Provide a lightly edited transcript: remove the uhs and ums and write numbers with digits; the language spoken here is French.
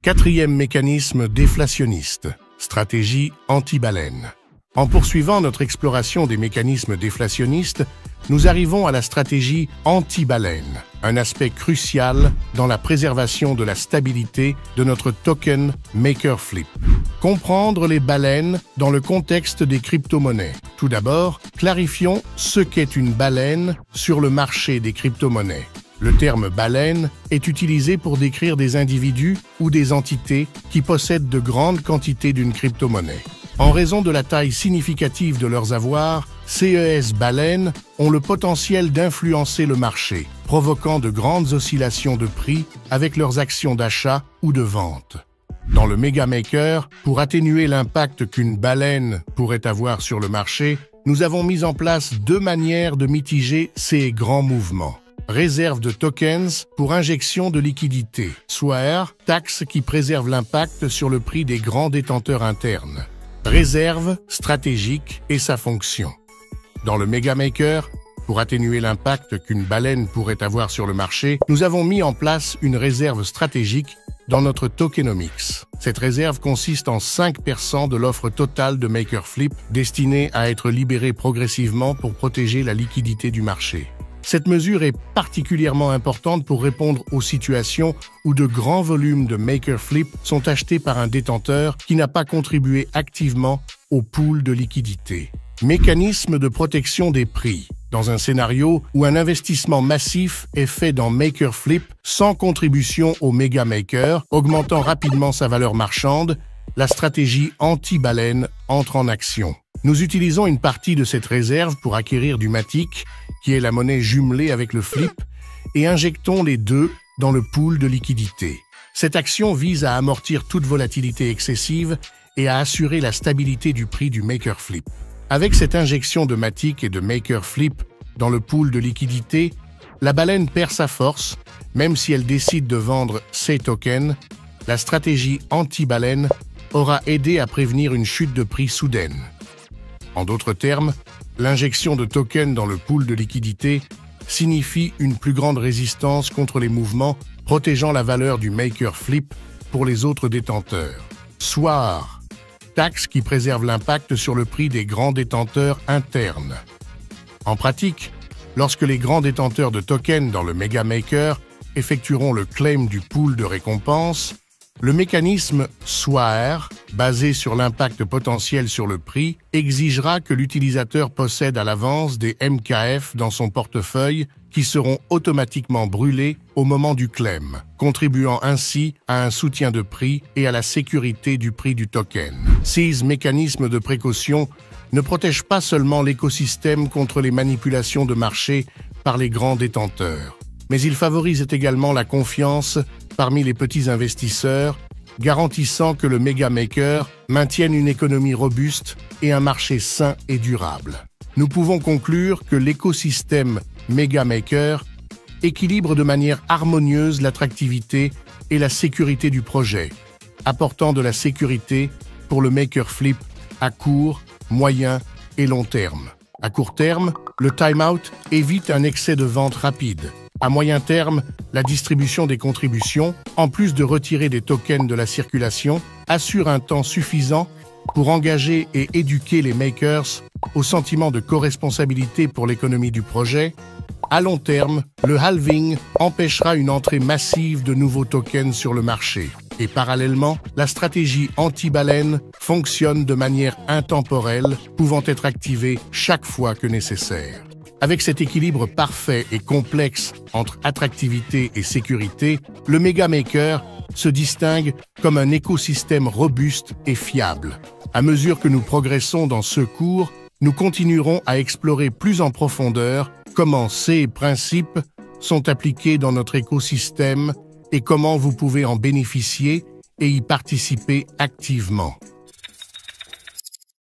Quatrième mécanisme déflationniste, stratégie anti-baleine. En poursuivant notre exploration des mécanismes déflationnistes, nous arrivons à la stratégie anti-baleine, un aspect crucial dans la préservation de la stabilité de notre token MakerFlip. Comprendre les baleines dans le contexte des crypto-monnaies. Tout d'abord, clarifions ce qu'est une baleine sur le marché des crypto-monnaies. Le terme baleine est utilisé pour décrire des individus ou des entités qui possèdent de grandes quantités d'une crypto-monnaie. En raison de la taille significative de leurs avoirs, ces baleines ont le potentiel d'influencer le marché, provoquant de grandes oscillations de prix avec leurs actions d'achat ou de vente. Dans le Mega Maker, pour atténuer l'impact qu'une baleine pourrait avoir sur le marché, nous avons mis en place deux manières de mitiger ces grands mouvements. Réserve de tokens pour injection de liquidités, soit taxe qui préserve l'impact sur le prix des grands détenteurs internes. Réserve stratégique et sa fonction. Dans le Mega Maker, pour atténuer l'impact qu'une baleine pourrait avoir sur le marché, nous avons mis en place une réserve stratégique dans notre tokenomics. Cette réserve consiste en 5% de l'offre totale de MakerFlip destinée à être libérée progressivement pour protéger la liquidité du marché. Cette mesure est particulièrement importante pour répondre aux situations où de grands volumes de MakerFlip sont achetés par un détenteur qui n'a pas contribué activement au pool de liquidité. Mécanisme de protection des prix. Dans un scénario où un investissement massif est fait dans MakerFlip sans contribution au Mega Maker, augmentant rapidement sa valeur marchande, la stratégie anti-baleine entre en action. Nous utilisons une partie de cette réserve pour acquérir du Matic, qui est la monnaie jumelée avec le flip, et injectons les deux dans le pool de liquidité. Cette action vise à amortir toute volatilité excessive et à assurer la stabilité du prix du MakerFlip. Avec cette injection de Matic et de MakerFlip dans le pool de liquidité, la baleine perd sa force, même si elle décide de vendre ses tokens. La stratégie anti-baleine aura aidé à prévenir une chute de prix soudaine. En d'autres termes, l'injection de tokens dans le pool de liquidité signifie une plus grande résistance contre les mouvements, protégeant la valeur du MakerFlip pour les autres détenteurs. SWAR, taxe qui préserve l'impact sur le prix des grands détenteurs internes. En pratique, lorsque les grands détenteurs de tokens dans le Mega Maker effectueront le claim du pool de récompense, le mécanisme SWAR, basé sur l'impact potentiel sur le prix, exigera que l'utilisateur possède à l'avance des MKF dans son portefeuille qui seront automatiquement brûlés au moment du claim, contribuant ainsi à un soutien de prix et à la sécurité du prix du token. Ces mécanismes de précaution ne protègent pas seulement l'écosystème contre les manipulations de marché par les grands détenteurs, mais ils favorisent également la confiance parmi les petits investisseurs, garantissant que le Mega Maker maintienne une économie robuste et un marché sain et durable. Nous pouvons conclure que l'écosystème Mega Maker équilibre de manière harmonieuse l'attractivité et la sécurité du projet, apportant de la sécurité pour le MakerFlip à court, moyen et long terme. À court terme, le timeout évite un excès de vente rapide. À moyen terme, la distribution des contributions, en plus de retirer des tokens de la circulation, assure un temps suffisant pour engager et éduquer les makers au sentiment de co-responsabilité pour l'économie du projet. À long terme, le halving empêchera une entrée massive de nouveaux tokens sur le marché. Et parallèlement, la stratégie anti-baleine fonctionne de manière intemporelle, pouvant être activée chaque fois que nécessaire. Avec cet équilibre parfait et complexe entre attractivité et sécurité, le Mega Maker se distingue comme un écosystème robuste et fiable. À mesure que nous progressons dans ce cours, nous continuerons à explorer plus en profondeur comment ces principes sont appliqués dans notre écosystème et comment vous pouvez en bénéficier et y participer activement.